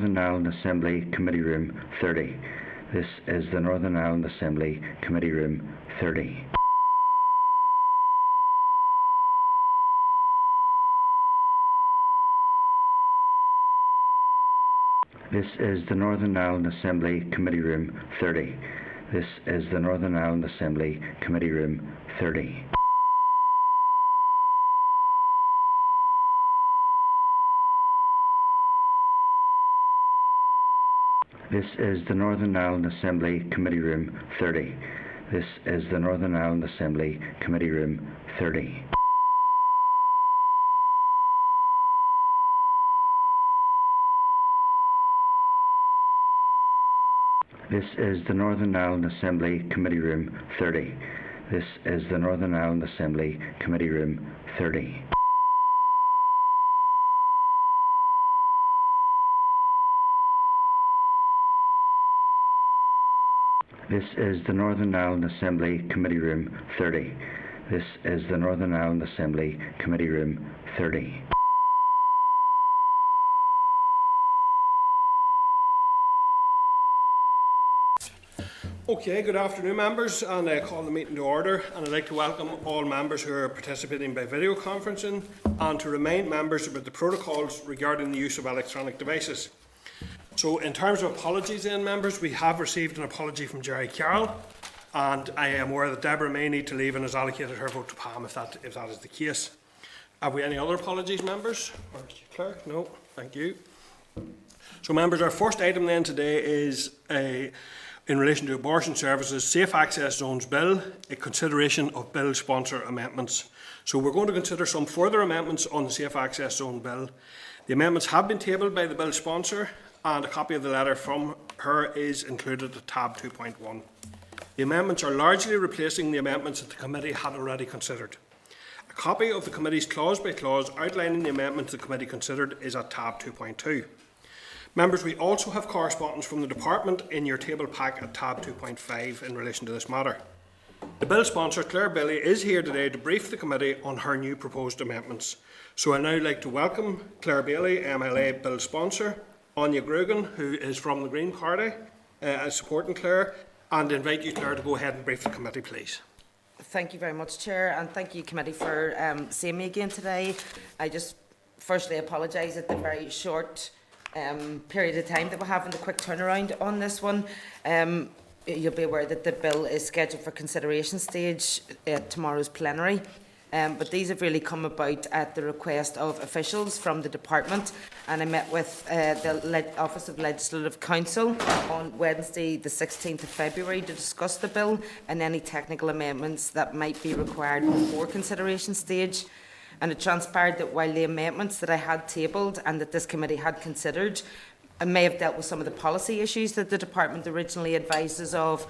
Northern Ireland Assembly Committee Room 30. This is the Northern Ireland Assembly Committee Room 30. This is the Northern Ireland Assembly Committee Room 30. This is the Northern Ireland Assembly Committee Room 30. This is the Northern Ireland Assembly Committee Room 30. This is the Northern Ireland Assembly Committee Room 30. This is the Northern Ireland Assembly Committee Room 30. This is the Northern Ireland Assembly Committee Room 30. This is the Northern Ireland Assembly Committee Room 30. This is the Northern Ireland Assembly Committee Room 30. Okay, good afternoon members, and I call the meeting to order, and I'd like to welcome all members who are participating by video conferencing and to remind members about the protocols regarding the use of electronic devices. So in terms of apologies then members, we have received an apology from Jerry Carroll, and I am aware that Deborah may need to leave and has allocated her vote to Pam if that is the case. Have we any other apologies members? Or Clerk? No, thank you. So members, our first item then today is in relation to abortion services, Safe Access Zones Bill, a consideration of bill sponsor amendments. So we're going to consider some further amendments on the Safe Access Zone Bill. The amendments have been tabled by the bill sponsor, and a copy of the letter from her is included at tab 2.1. The amendments are largely replacing the amendments that the committee had already considered. A copy of the committee's clause by clause outlining the amendments the committee considered is at tab 2.2. Members, we also have correspondence from the department in your table pack at tab 2.5 in relation to this matter. The bill sponsor, Claire Bailey, is here today to brief the committee on her new proposed amendments. So I'd now like to welcome Claire Bailey, MLA bill sponsor, Anya Grugan, who is from the Green Party, supporting Claire, and invite you, Claire, to go ahead and brief the committee, please. Thank you very much, Chair, and thank you, committee, for seeing me again today. I just firstly apologise at the very short period of time that we have and the quick turnaround on this one. You'll be aware that the bill is scheduled for consideration stage at tomorrow's plenary. But these have really come about at the request of officials from the department, and I met with the Office of Legislative Counsel on Wednesday the 16th of February to discuss the bill and any technical amendments that might be required before consideration stage. And it transpired that while the amendments that I had tabled and that this committee had considered may have dealt with some of the policy issues that the department originally advised us of,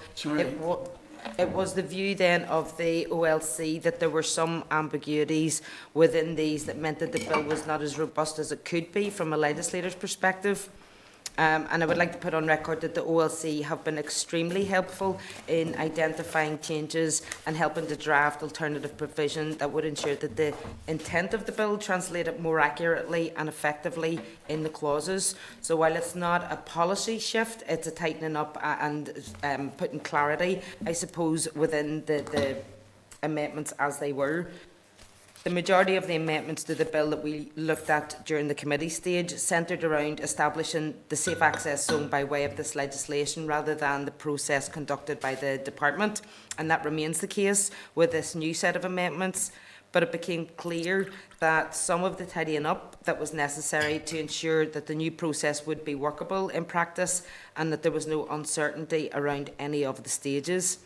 it was the view then of the OLC that there were some ambiguities within these that meant that the bill was not as robust as it could be from a legislator's perspective. And I would like to put on record that the OLC have been extremely helpful in identifying changes and helping to draft alternative provision that would ensure that the intent of the bill translated more accurately and effectively in the clauses. So while it's not a policy shift, it's a tightening up and putting clarity, I suppose, within the amendments as they were. The majority of the amendments to the bill that we looked at during the committee stage centred around establishing the safe access zone by way of this legislation rather than the process conducted by the department, and that remains the case with this new set of amendments. But it became clear that some of the tidying up that was necessary to ensure that the new process would be workable in practice and that there was no uncertainty around any of the stages.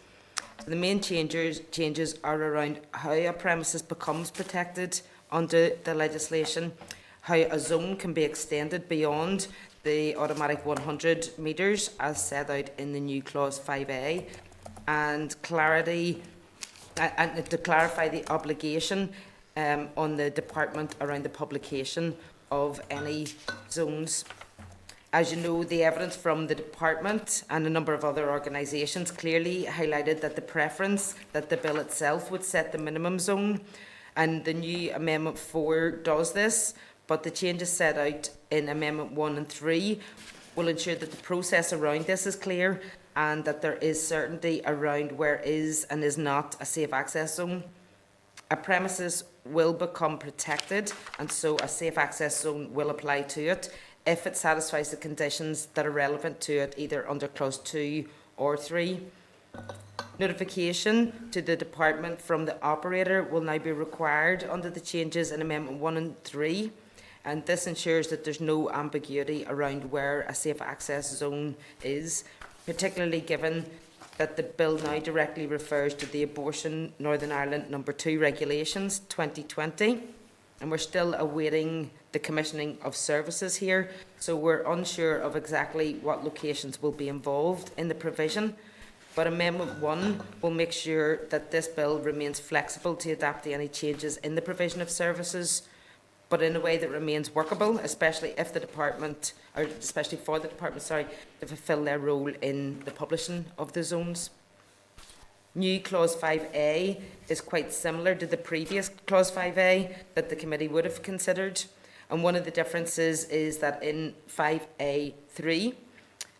The main changes are around how a premises becomes protected under the legislation, how a zone can be extended beyond the automatic 100 metres as set out in the new clause 5A, and to clarify the obligation on the department around the publication of any zones. As you know, the evidence from the department and a number of other organisations clearly highlighted that the preference that the bill itself would set the minimum zone, and the new Amendment 4 does this, but the changes set out in Amendment 1 and 3 will ensure that the process around this is clear and that there is certainty around where is and is not a safe access zone. A premises will become protected, and so a safe access zone will apply to it if it satisfies the conditions that are relevant to it, either under Clause 2 or 3. Notification to the department from the operator will now be required under the changes in Amendment 1 and 3, and this ensures that there's no ambiguity around where a safe access zone is, particularly given that the bill now directly refers to the Abortion Northern Ireland No. 2 Regulations 2020, and we're still awaiting the commissioning of services here, so we're unsure of exactly what locations will be involved in the provision. But Amendment 1 will make sure that this bill remains flexible to adapt to any changes in the provision of services, but in a way that remains workable, especially if the department, or especially for the department, to fulfil their role in the publishing of the zones. New Clause 5A is quite similar to the previous Clause 5A that the committee would have considered, and one of the differences is that in 5A3,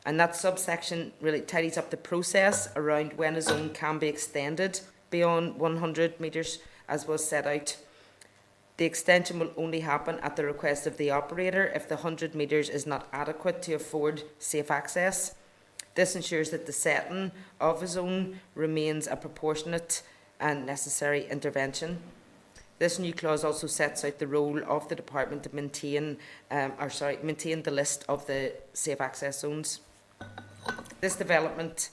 and that subsection really tidies up the process around when a zone can be extended beyond 100 metres, as was set out. The extension will only happen at the request of the operator if the 100 metres is not adequate to afford safe access. This ensures that the setting of a zone remains a proportionate and necessary intervention. This new clause also sets out the role of the department to maintain the list of the safe access zones. This is developed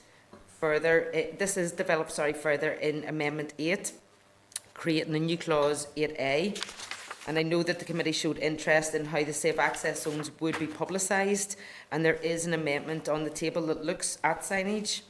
further in Amendment 8, creating a new clause 8A, and I know that the committee showed interest in how the safe access zones would be publicised, and there is an amendment on the table that looks at signage,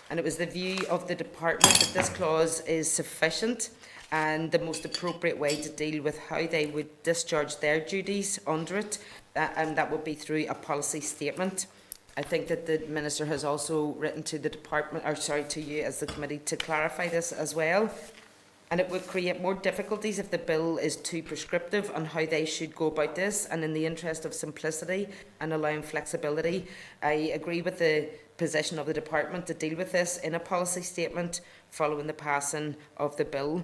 and it was the view of the department that this clause is sufficient and the most appropriate way to deal with how they would discharge their duties under it, and that would be through a policy statement. I think that the Minister has also written to the department, to you as the committee, to clarify this as well. And it would create more difficulties if the bill is too prescriptive on how they should go about this, and in the interest of simplicity and allowing flexibility, I agree with the position of the department to deal with this in a policy statement following the passing of the bill.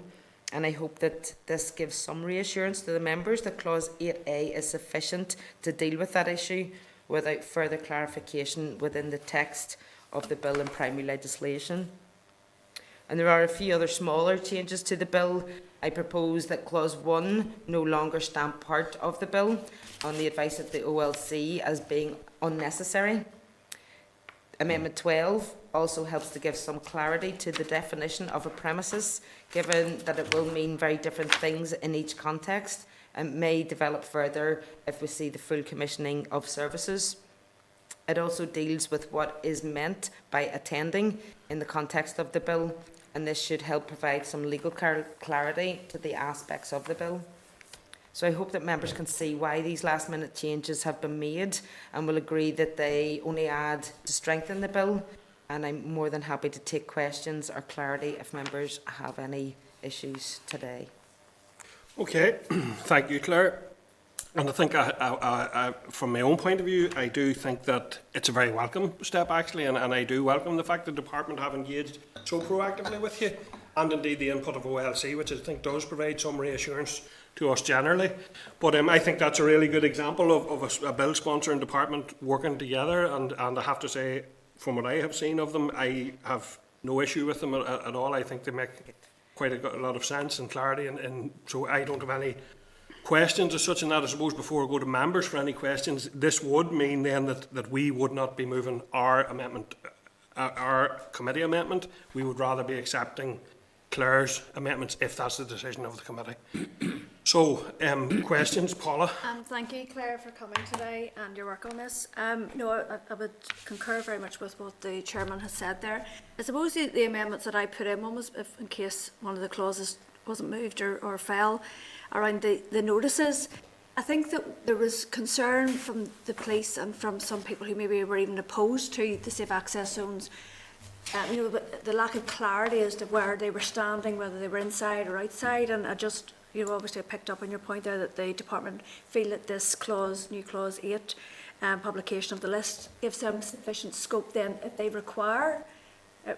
And I hope that this gives some reassurance to the members that Clause 8A is sufficient to deal with that issue without further clarification within the text of the bill and primary legislation. And there are a few other smaller changes to the bill. I propose that Clause 1 no longer stamp part of the bill on the advice of the OLC as being unnecessary. Amendment 12 also helps to give some clarity to the definition of a premises, given that it will mean very different things in each context and may develop further if we see the full commissioning of services. It also deals with what is meant by attending in the context of the bill, and this should help provide some legal clarity to the aspects of the bill. So I hope that members can see why these last-minute changes have been made and will agree that they only add to strengthen the bill, and I'm more than happy to take questions or clarity if members have any issues today. Okay, thank you, Claire. And I think, from my own point of view, I do think that it's a very welcome step, actually, and I do welcome the fact that the department have engaged so proactively with you, and indeed the input of OLC, which I think does provide some reassurance to us generally. But I think that's a really good example of a bill sponsoring department working together, and I have to say, from what I have seen of them, I have no issue with them at all. I think they make quite a lot of sense and clarity, and so I don't have any questions as such. And that, I suppose, before I go to members for any questions, this would mean then that we would not be moving our amendment, our committee amendment. We would rather be accepting Claire's amendments if that's the decision of the committee. So, questions, Paula? Thank you, Claire, for coming today and your work on this. No, I would concur very much with what the chairman has said there. I suppose the amendments that I put in, one was if, in case one of the clauses wasn't moved or fell, around the notices. I think that there was concern from the police and from some people who maybe were even opposed to the safe access zones. The lack of clarity as to where they were standing, whether they were inside or outside, and I just you know, obviously I picked up on your point there that the department feel that this clause, new clause 8, publication of the list, gives them sufficient scope then if they require,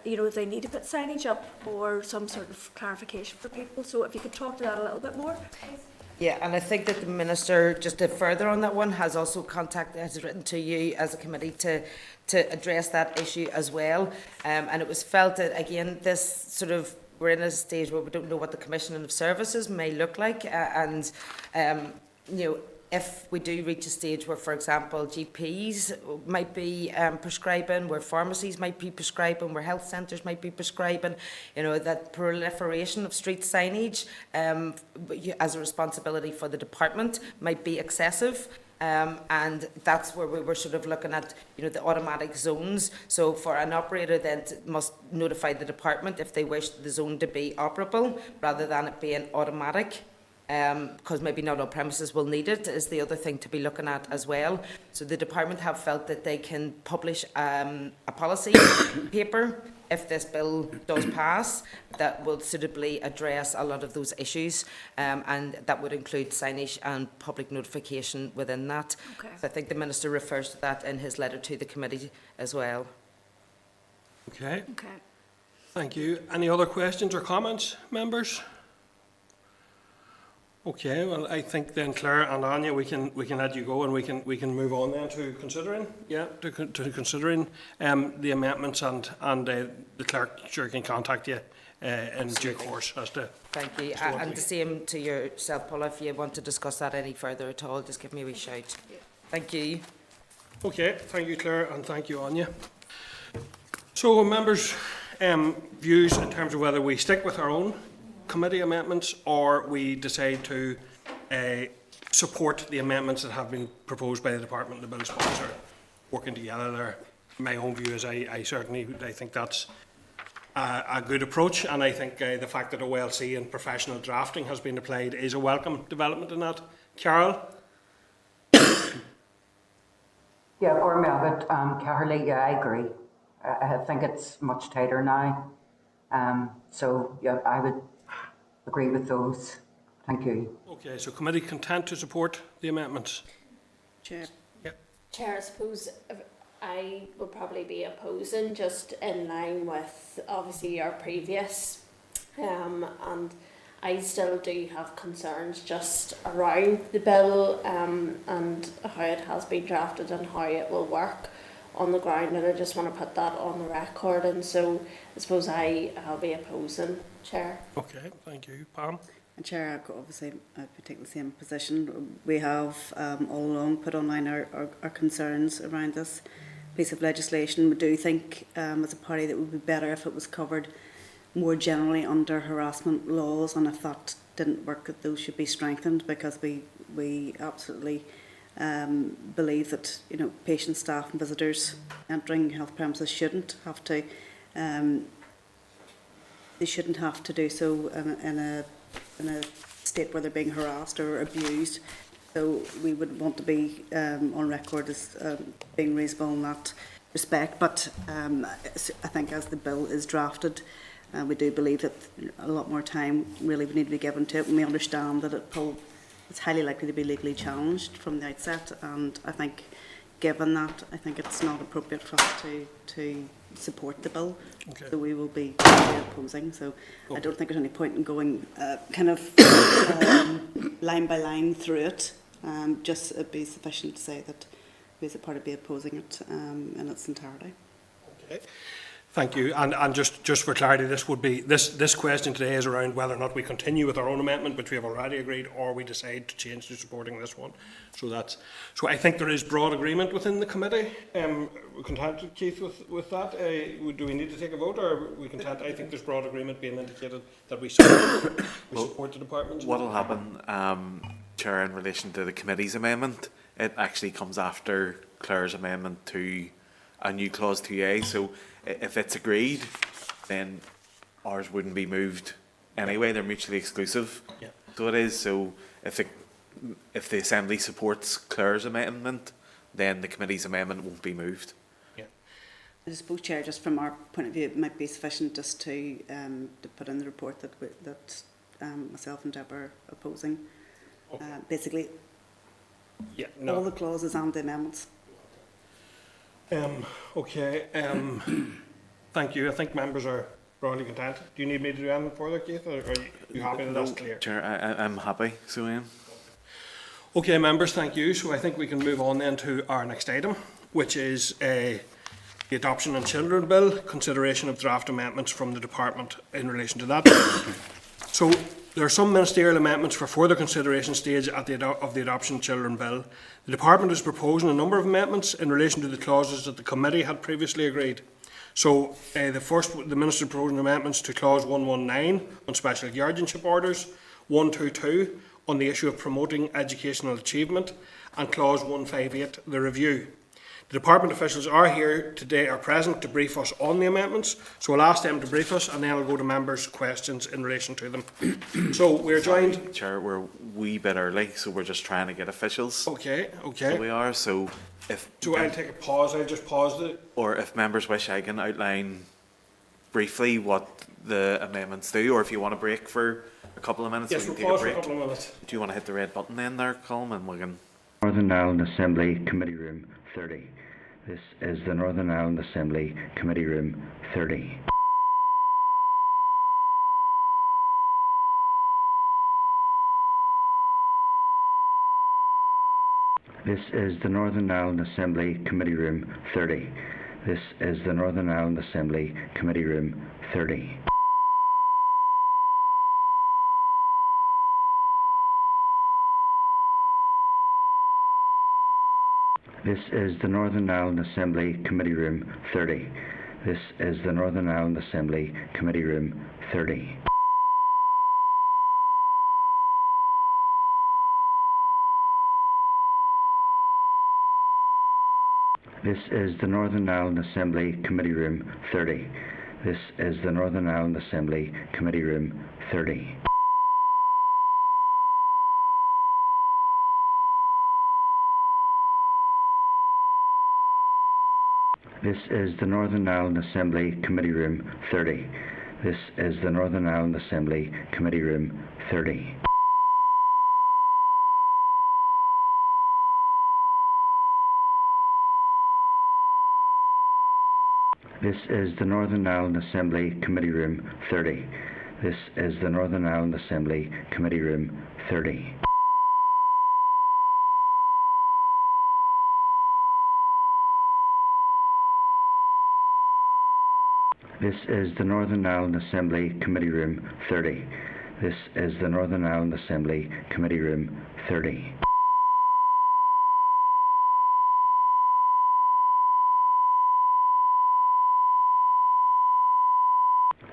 you know, if they need to put signage up or some sort of clarification for people. So if you could talk to that a little bit more, please. Yeah, and I think that the Minister, just to further on that one, has also has written to you as a committee to address that issue as well. And it was felt that, again, this sort of, we're in a stage where we don't know what the commissioning of services may look like. You know, if we do reach a stage where, for example, GPs might be prescribing, where pharmacies might be prescribing, where health centres might be prescribing, you know, that proliferation of street signage as a responsibility for the department might be excessive. And that's where we were sort of looking at, you know, the automatic zones. So for an operator then must notify the department if they wish the zone to be operable, rather than it being automatic. Because maybe not all premises will need it, is the other thing to be looking at as well. So the department have felt that they can publish a policy paper if this bill does pass that will suitably address a lot of those issues, and that would include signage and public notification within that. Okay. So I think the Minister refers to that in his letter to the committee as well. Okay, Okay. thank you. Any other questions or comments, members? Okay, well, I think then Claire and Anya, we can let you go, and we can move on then to considering, considering the amendments, and the clerk sure can contact you in due course as to. Thank you. And the same to yourself, Paula, if you want to discuss that any further at all, just give me a wee shout. Thank you. Okay, thank you, Claire, and thank you, Anya. So, members' views in terms of whether we stick with our own committee amendments or we decide to support the amendments that have been proposed by the department and the bill sponsor, working together there. My own view is I certainly think that's a good approach, and I think the fact that OLC and professional drafting has been applied is a welcome development in that. Carol? Yeah, for me, Caherly, yeah, I agree. I think it's much tighter now. So, yeah, I would agree with those. Thank you. Okay, so committee content to support the amendments? Chair. Yep. Chair, I suppose I would probably be opposing, just in line with obviously our previous, and I still do have concerns just around the bill and how it has been drafted and how it will work on the ground, and I just want to put that on the record, and so I suppose I'll be opposing, Chair. Okay, thank you. Pam? And Chair, obviously I'd be taking the same position. We have all along put online our concerns around this piece of legislation. We do think as a party that it would be better if it was covered more generally under harassment laws, and if that didn't work, that those should be strengthened, because we absolutely believe that, you know, patients, staff and visitors entering health premises shouldn't have to do so in a state where they're being harassed or abused. So we would want to be on record as being reasonable in that respect. But I think as the bill is drafted, we do believe that a lot more time really would need to be given to it, and we understand that it's highly likely to be legally challenged from the outset, and I think given that, I think it's not appropriate for us to support the bill. Okay. So we will be opposing. So I don't think there's any point in going kind of line by line through it. Just it'd be sufficient to say that we as a party be opposing it in its entirety. Okay. Thank you. And just for clarity, this would be this question today is around whether or not we continue with our own amendment, which we have already agreed, or we decide to change to supporting this one. So I think there is broad agreement within the committee. We're content, Keith, with that. Do we need to take a vote, or are we content? I think there's broad agreement being indicated that we support the department. What will happen, Chair, in relation to the committee's amendment? It actually comes after Claire's amendment to a new clause 2A. So if it's agreed, then ours wouldn't be moved anyway. They're mutually exclusive. Yeah. So it is. So if the Assembly supports Claire's amendment, then the committee's amendment won't be moved. Yeah. I suppose, Chair, just from our point of view, it might be sufficient just to put in the report that myself and Deb are opposing. Basically, Yeah, all no. the clauses and the amendments. Okay, thank you. I think members are broadly content. Do you need me to do anything further, Keith, or are you happy that that's clear? Chair, I'm happy, so Ian. Okay, members, thank you. So I think we can move on then to our next item, which is the Adoption and Children Bill, consideration of draft amendments from the Department in relation to that. So there are some ministerial amendments for further consideration stage of the Adoption and Children Bill. The Department is proposing a number of amendments in relation to the clauses that the committee had previously agreed. So the Minister proposing amendments to clause 119 on special guardianship orders, 122 on the issue of promoting educational achievement, and clause 158, the review. The department officials are here today, are present to brief us on the amendments, so I'll ask them to brief us and then I'll go to members' questions in relation to them. So we're joined... Chair, we're a wee bit early, so we're just trying to get officials. Okay. So we are, so if... So I'll take a pause, I'll just pause it. Or if members wish, I can outline briefly what the amendments do, or if you want to break for a couple of minutes, Yes, we we'll can take a pause for a break. couple of minutes. Do you want to hit the red button then there, Colm, and we can... Northern Ireland Assembly Committee Room 30. This is the Northern Ireland Assembly Committee Room 30. This is the Northern Ireland Assembly Committee Room 30. This is the Northern Ireland Assembly Committee Room 30. This is the Northern Ireland Assembly Committee Room 30. This is the Northern Ireland Assembly Committee Room 30. This is the Northern Ireland Assembly Committee Room 30. This is the Northern Ireland Assembly Committee Room 30. This is the Northern Ireland Assembly Committee Room 30. This is the Northern Ireland Assembly Committee Room 30. This is the Northern Ireland Assembly Committee Room 30. This is the Northern Ireland Assembly Committee Room 30. This is the Northern Ireland Assembly Committee Room 30. This is the Northern Ireland Assembly Committee Room 30.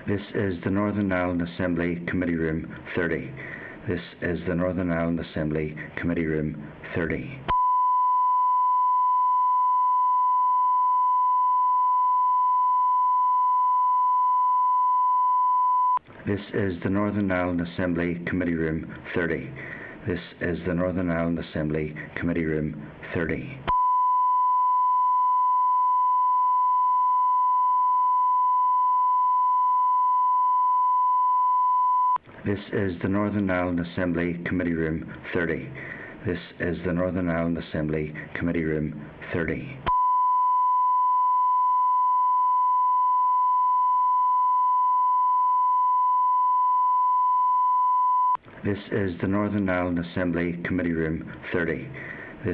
This is the Northern Ireland Assembly Committee Room 30. This is the Northern Ireland Assembly Committee Room 30. This is the Northern Ireland Assembly Committee Room 30. This is the Northern Ireland Assembly Committee Room 30. This is the Northern Ireland Assembly Committee Room 30. This is the Northern Ireland Assembly Committee Room 30. This is the Northern Ireland Assembly Committee Room 30.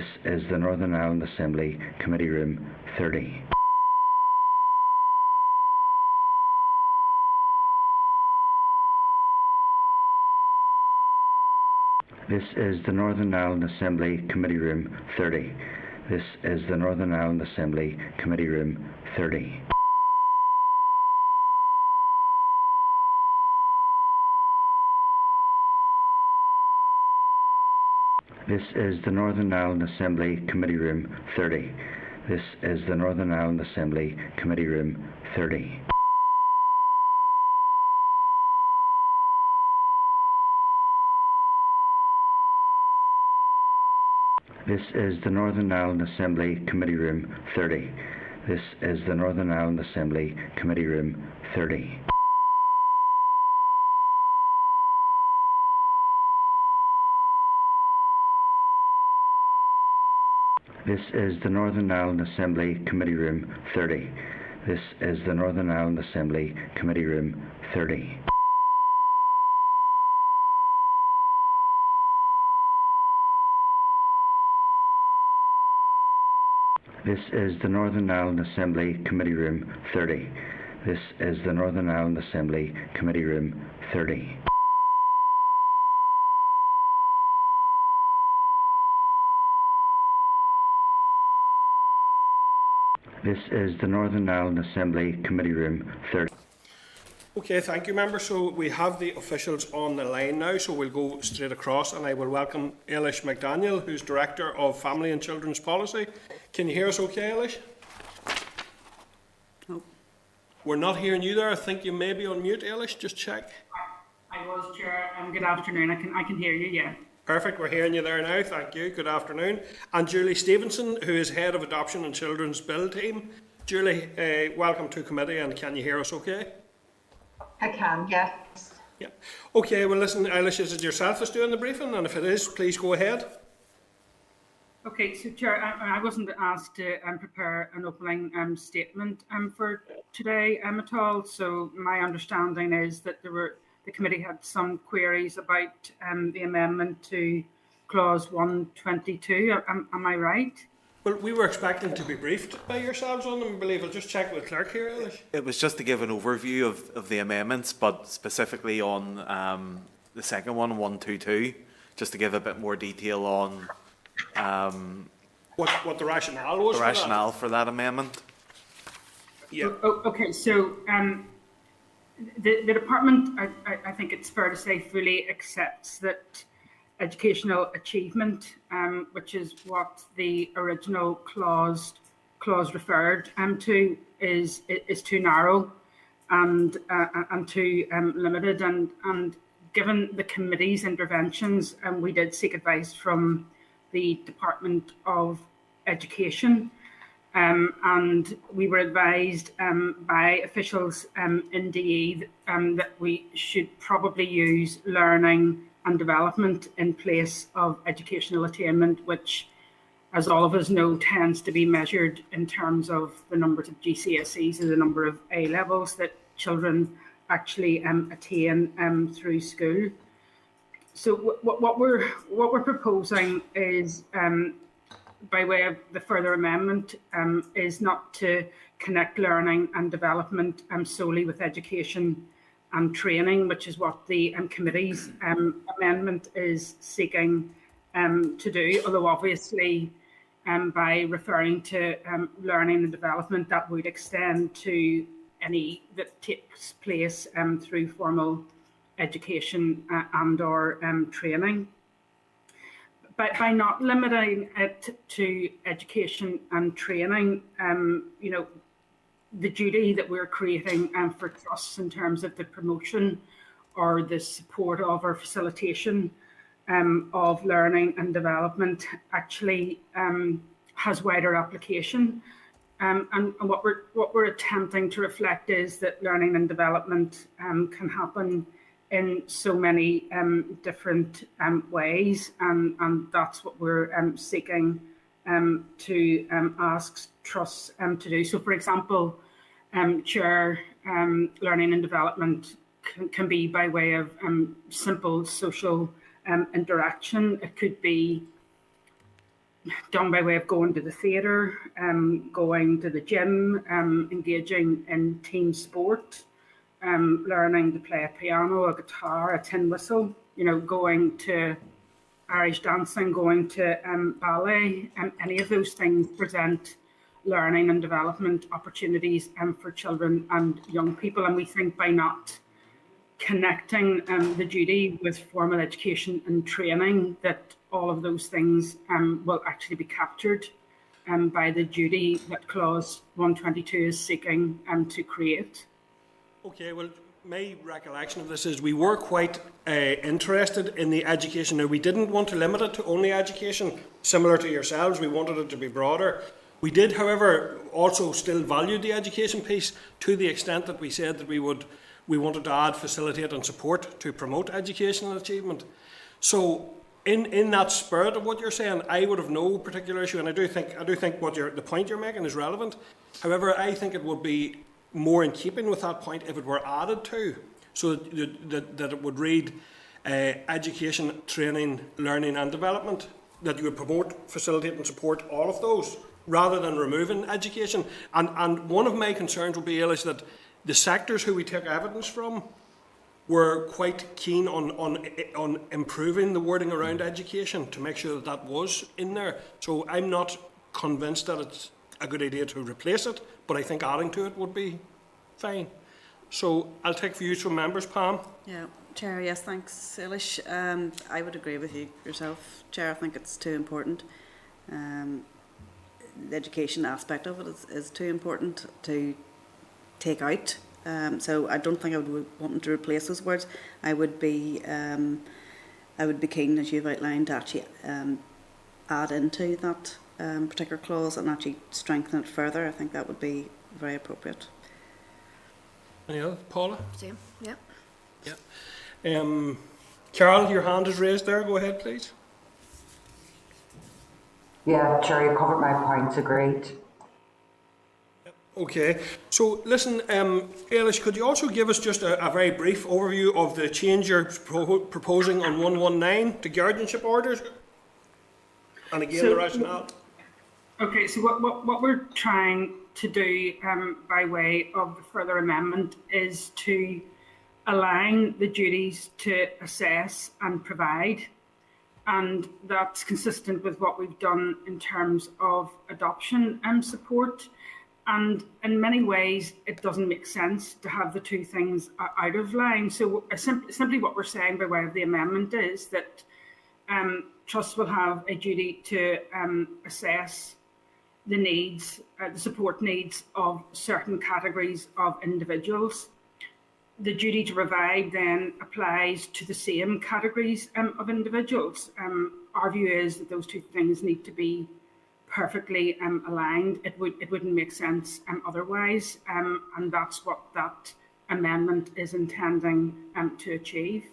This is the Northern Ireland Assembly Committee Room 30. This is the Northern Ireland Assembly Committee Room 30. This is the Northern Ireland Assembly Committee Room 30. This is the Northern Ireland Assembly Committee Room 30. This is the Northern Ireland Assembly Committee Room 30. This is the Northern Ireland Assembly Committee Room 30. This is the Northern Ireland Assembly Committee Room 30. This is the Northern Ireland Assembly Committee Room 30. This is the Northern Ireland Assembly Committee Room 30. This is the Northern Ireland Assembly Committee Room 30. This is the Northern Ireland Assembly Committee Room 30. This is the Northern Ireland Assembly Committee Room 30. Okay, thank you, members. So we have the officials on the line now, so we'll go straight across, and I will welcome Eilish McDaniel, who's Director of Family and Children's Policy. Can you hear us okay, Eilish? No. We're not hearing you there. I think you may be on mute, Eilish. Just check. I was, Chair. Good afternoon. I can hear you, yeah. Perfect, we're hearing you there now, thank you, good afternoon. And Julie Stevenson, who is Head of Adoption and Children's Bill Team. Julie, welcome to committee, and can you hear us okay? I can, yes. Yeah. Okay, well listen, Eilish, is it yourself that's doing the briefing? And if it is, please go ahead. Okay, so Chair, I wasn't asked to prepare an opening statement for today at all, so my understanding is that the committee had some queries about the amendment to clause 122. Am I right? Well, we were expecting to be briefed by yourselves on them, I believe. I'll just check with the clerk here, Eilish. It was just to give an overview of the amendments, but specifically on the second one, 122, just to give a bit more detail on what the rationale was. The rationale for that amendment. Yeah. Okay, so the department, I think it's fair to say, fully accepts that educational achievement, which is what the original clause referred to, is too narrow and too limited. And given the committee's interventions, we did seek advice from the Department of Education. And we were advised by officials in DE that we should probably use learning and development in place of educational attainment, which, as all of us know, tends to be measured in terms of the numbers of GCSEs and the number of A levels that children actually attain through school. So what we're proposing is, by way of the further amendment, is not to connect learning and development solely with education and training, which is what the committee's amendment is seeking to do, although obviously by referring to learning and development, that would extend to any that takes place through formal education and or training. By not limiting it to education and training, the duty that we're creating for trusts in terms of the promotion or the support of or facilitation of learning and development actually has wider application. And what we're attempting to reflect is that learning and development can happen in so many different ways, and that's what we're seeking to ask trusts to do. So, for example, Chair, learning and development can be by way of simple social interaction. It could be done by way of going to the theatre, going to the gym, engaging in team sport, learning to play a piano, a guitar, a tin whistle, going to Irish dancing, going to ballet, any of those things present learning and development opportunities for children and young people. And we think by not connecting the duty with formal education and training, that all of those things will actually be captured by the duty that clause 122 is seeking to create. Okay, well, my recollection of this is we were quite interested in the education. Now, we didn't want to limit it to only education, similar to yourselves. We wanted it to be broader. We did, however, also still value the education piece to the extent that we said that we wanted to add, facilitate and support to promote educational achievement. So in that spirit of what you're saying, I would have no particular issue, and I do think the point you're making is relevant. However, I think it would be more in keeping with that point if it were added to, so that it would read education, training, learning and development, that you would promote, facilitate and support all of those, rather than removing education. And one of my concerns would be, Eilish, that the sectors who we take evidence from were quite keen on improving the wording around education to make sure that that was in there. So I'm not convinced that it's a good idea to replace it, but I think adding to it would be fine. So I'll take views from members. Pam? Yeah, Chair, yes, thanks, Eilish. I would agree with you yourself, Chair. I think it's too important. The education aspect of it is too important to take out. So I don't think I would want to replace those words. I would be keen, as you've outlined, to actually add into that particular clause and actually strengthen it further. I think that would be very appropriate. Any other? Paula? Same, yeah. Yeah. Carol, your hand is raised there. Go ahead, please. Yeah, Chair, you covered my points, agreed. Okay, so listen, Eilish, could you also give us just a very brief overview of the change you're proposing on 119 to guardianship orders? And again, the rationale. Okay, so what we're trying to do by way of the further amendment is to align the duties to assess and provide. And that's consistent with what we've done in terms of adoption support. And in many ways, it doesn't make sense to have the two things out of line. So simply what we're saying by way of the amendment is that trusts will have a duty to assess the needs, the support needs of certain categories of individuals. The duty to provide then applies to the same categories of individuals. Our view is that those two things need to be perfectly aligned. It wouldn't make sense otherwise, and that's what that amendment is intending to achieve.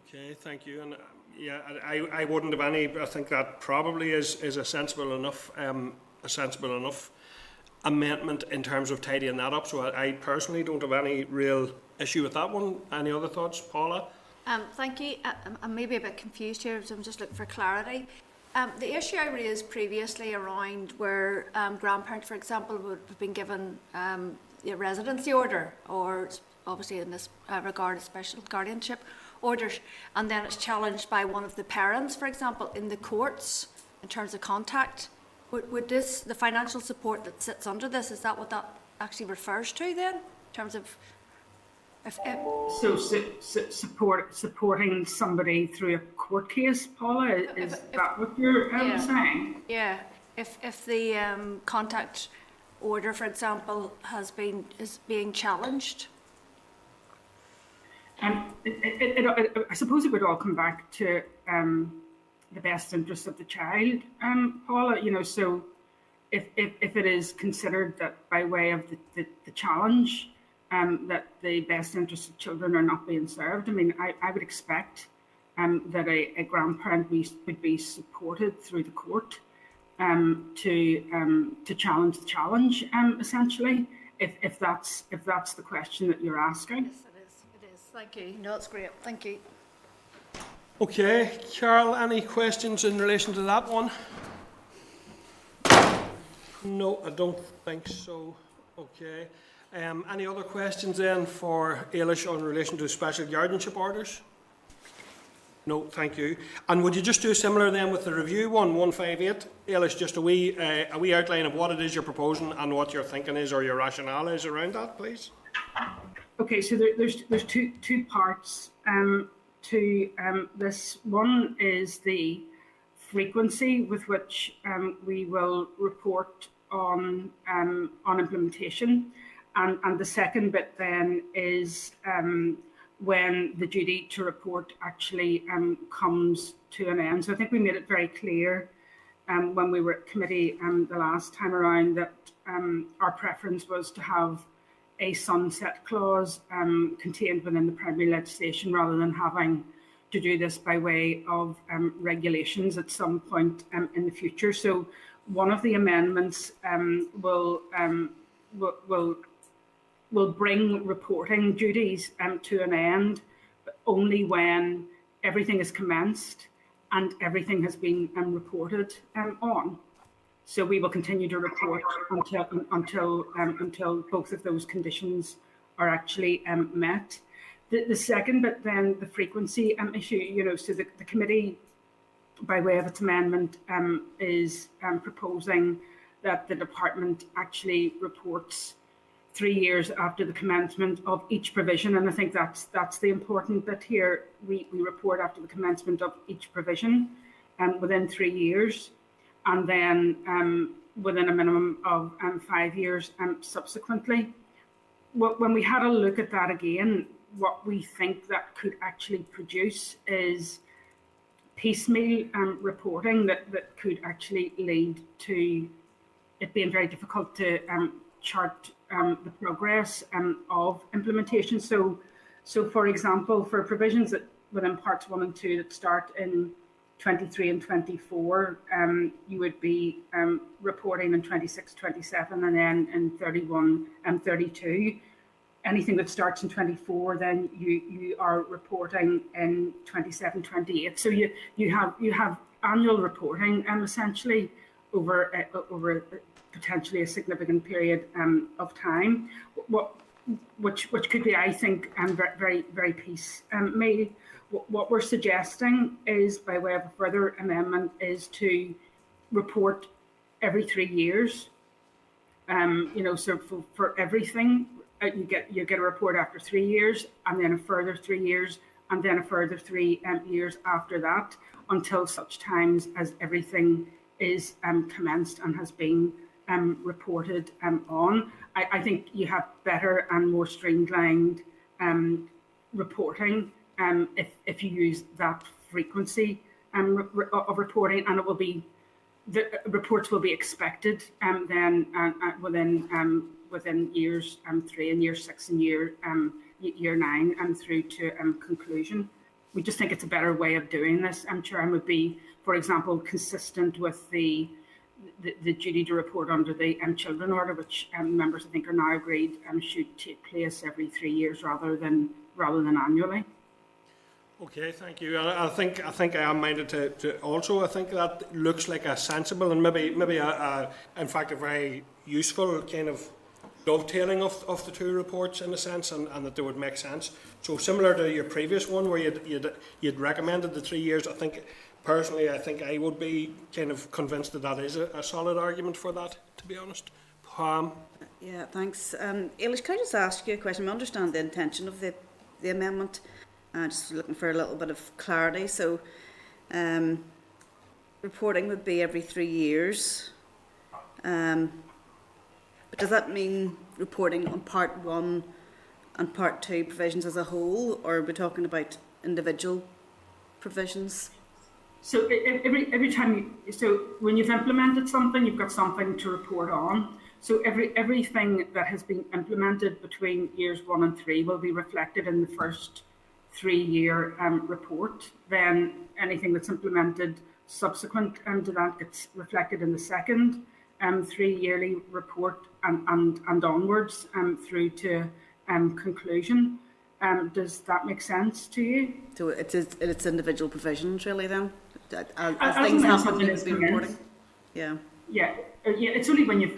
Okay, thank you. And yeah, I wouldn't have any. I think that probably is a sensible enough amendment in terms of tidying that up. So I personally don't have any real issue with that one. Any other thoughts, Paula? Thank you. I'm maybe a bit confused here, so I'm just looking for clarity. The issue I raised previously around where grandparents, for example, would have been given a residency order, or obviously in this regard, a special guardianship orders, and then it's challenged by one of the parents, for example, in the courts in terms of contact. Would this, the financial support that sits under this, is that what that actually refers to then, in terms of? Supporting somebody through a court case, Paula, is that what you're saying? Yeah, if the contact order, for example, is being challenged. I suppose it would all come back to the best interest of the child, Paula. You know, so if it is considered that by way of the challenge, that the best interests of children are not being served, I mean, I would expect that a grandparent would be supported through the court to challenge the challenge, essentially, if that's the question that you're asking. Yes, it is. Thank you. No, it's great. Thank you. Okay, Carol, any questions in relation to that one? No, I don't think so. Okay. Any other questions then for Eilish in relation to special guardianship orders? No, thank you. And would you just do similar then with the review one, 158? Eilish, just a wee outline of what it is you're proposing and what your thinking is or your rationale is around that, please. Okay, so there's two parts to this. One is the frequency with which we will report on implementation, and the second bit then is when the duty to report actually comes to an end. So I think we made it very clear when we were at committee the last time around that our preference was to have a sunset clause contained within the primary legislation rather than having to do this by way of regulations at some point in the future. So one of the amendments will bring reporting duties to an end, but only when everything is commenced and everything has been reported on. So we will continue to report until both of those conditions are actually met. The second bit then, the frequency issue, so the committee, by way of its amendment, is proposing that the department actually reports 3 years after the commencement of each provision, and I think that's the important bit here. We report after the commencement of each provision within 3 years, and then within a minimum of 5 years subsequently. When we had a look at that again, what we think that could actually produce is piecemeal reporting that could actually lead to it being very difficult to chart the progress of implementation. So for example, for provisions that within parts 1 and 2 that start in 23 and 24, you would be reporting in 26, 27, and then in 31 and 32. Anything that starts in 24, then you are reporting in 27, 28. So you have annual reporting essentially over potentially a significant period of time, which could be, I think, very, very piecemeal. What we're suggesting is, by way of a further amendment, is to report every 3 years. So for everything, you get a report after 3 years, and then a further 3 years, and then a further 3 years after that, until such times as everything is commenced and has been reported on. I think you have better and more streamlined reporting if you use that frequency of reporting, and it will be the reports will be expected then within years 3 and year 6 and year 9 and through to conclusion. We just think it's a better way of doing this. Chair, and would be, for example, consistent with the duty to report under the Children Order, which members I think are now agreed should take place every 3 years rather than annually. Okay, thank you. And I think I am minded to also. I think that looks like a sensible and maybe in fact a very useful kind of dovetailing of the two reports in a sense, and that they would make sense. So similar to your previous one where you'd recommended the 3 years, I think personally I would be kind of convinced that is a solid argument for that, to be honest. Pam? Yeah, thanks. Eilish, can I just ask you a question? I understand the intention of the amendment. Just looking for a little bit of clarity. So, reporting would be every 3 years. But does that mean reporting on Part 1 and Part 2 provisions as a whole, or are we talking about individual provisions? So every time when you've implemented something, you've got something to report on. So everything that has been implemented between years 1 and 3 will be reflected in the first 3-year report. Then anything that's implemented subsequent to that gets reflected in the second 3-yearly report and onwards through to conclusion. Does that make sense to you? So it's individual provisions really then? As things happen, things be reporting? Yeah. Yeah. It's only when you've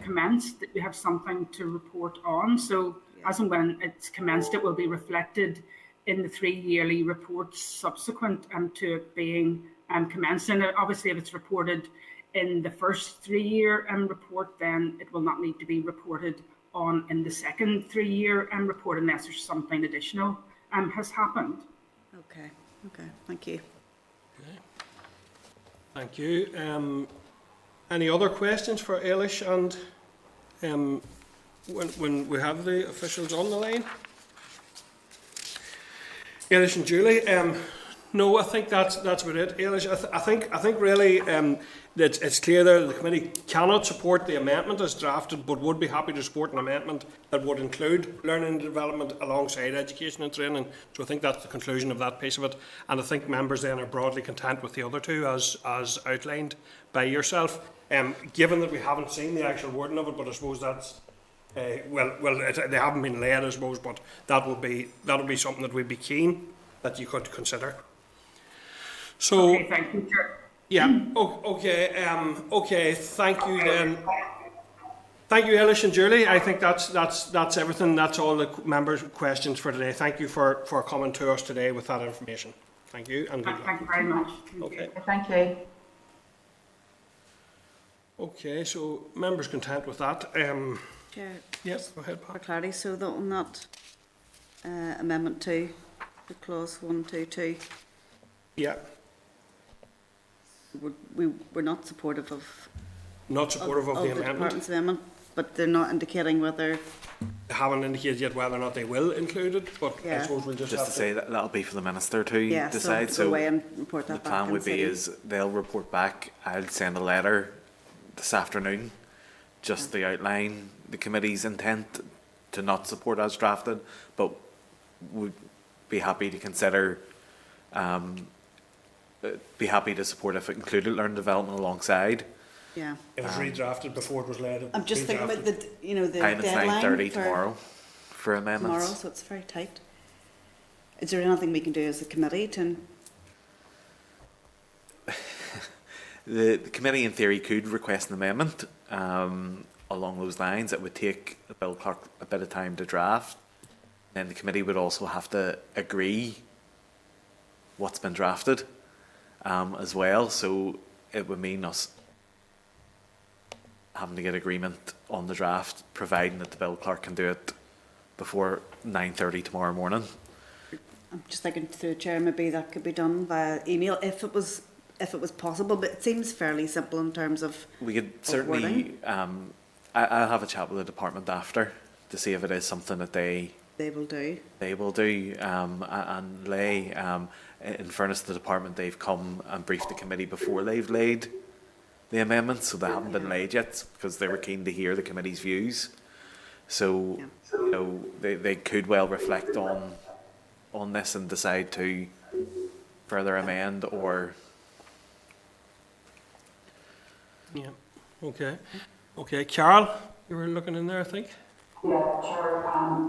commenced that you have something to report on. So as and when it's commenced, it will be reflected in the 3-yearly reports subsequent to it being commenced. And obviously, if it's reported in the first 3-year report, then it will not need to be reported on in the second 3-year report unless there's something additional has happened. Okay. Thank you. Okay. Thank you. Any other questions for Eilish and when we have the officials on the line? Eilish and Julie, No, I think that's about it, Ailish. I think really that it's clear there that the committee cannot support the amendment as drafted, but would be happy to support an amendment that would include learning and development alongside education and training. So I think that's the conclusion of that piece of it. And I think members then are broadly content with the other two as outlined by yourself. Given that we haven't seen the actual wording of it, but I suppose that's they haven't been laid, I suppose, but that would be something that we'd be keen that you could consider. So, Okay, thank you, Chair. yeah, okay, thank you then. Thank you, Eilish and Julie. I think that's everything. That's all the members' questions for today. Thank you for coming to us today with that information. Thank you and good luck. Thank you very much. Okay. Thank you. Okay, so members content with that. Chair, Yes, go ahead, for Pat. clarity, so that on that amendment 2, the clause 122, Yeah, we're not supportive of not supportive of the amendment. department's amendment, but they're not indicating whether. They haven't indicated yet whether or not they will include it, but I Yeah. suppose we'll just Just have to say that that'll be for the minister to Yeah, decide. so go away and report the that back. plan and would be say- is they'll report back. I'll send a letter this afternoon, just to outline the committee's intent to not support as drafted, but would be happy to consider. Be happy to support if it included learning development alongside. Yeah. it was redrafted before it was laid. I'm just thinking about the Time is deadline 9:30 for tomorrow for amendments. tomorrow, so it's very tight. Is there anything we can do as a committee to? The committee in theory could request an amendment along those lines. It would take the bill clerk a bit of time to draft. Then the committee would also have to agree what's been drafted as well. So it would mean us having to get agreement on the draft, providing that the bill clerk can do it before 9:30 tomorrow morning. I'm just thinking through the chair, maybe that could be done via email if it was possible. But it seems fairly simple in terms of. We could Of certainly. wording. I'll have a chat with the department after to see if it is something that they They will do. and lay. In fairness to the department, they've come and briefed the committee before they've laid the amendments, so they haven't been laid yet because they were keen to hear the committee's views. So they could well reflect on this and decide to further amend or. Yeah, okay. Carol, you were looking in there, I think. Yeah, Chair,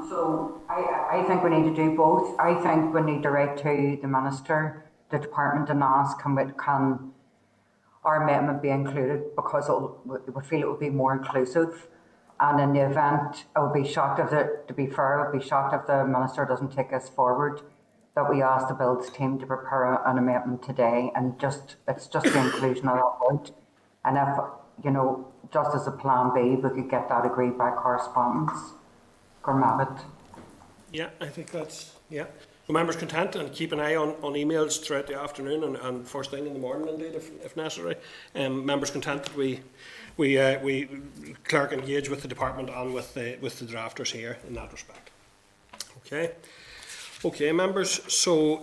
so I think we need to do both. I think we need to write to the Minister, the Department, and ask can our amendment be included, because we feel it would be more inclusive. And in the event, I would be shocked to be fair, I would be shocked if the Minister doesn't take us forward, that we ask the Builds team to prepare an amendment today, and it's just the inclusion of that word. And if, just as a plan B, we could get that agreed by correspondence. Gormabit. Yeah, I think that's, yeah. So members content, and keep an eye on emails throughout the afternoon and first thing in the morning indeed if necessary. Members content that we clerk engage with the department and with the drafters here in that respect. Okay, members, so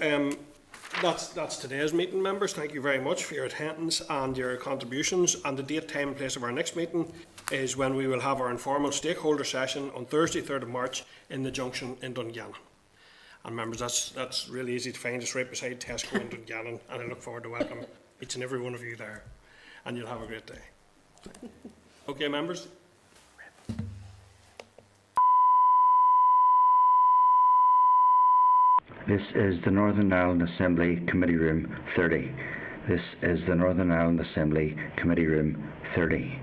that's today's meeting, members. Thank you very much for your attendance and your contributions. And the date, time and place of our next meeting is when we will have our informal stakeholder session on Thursday, 3rd of March in the Junction in Dungannon. And members, that's really easy to find. It's right beside Tesco in Dungannon, and I look forward to welcome each and every one of you there. And you'll have a great day. Okay, members. This is the Northern Ireland Assembly Committee Room 30. This is the Northern Ireland Assembly Committee Room 30.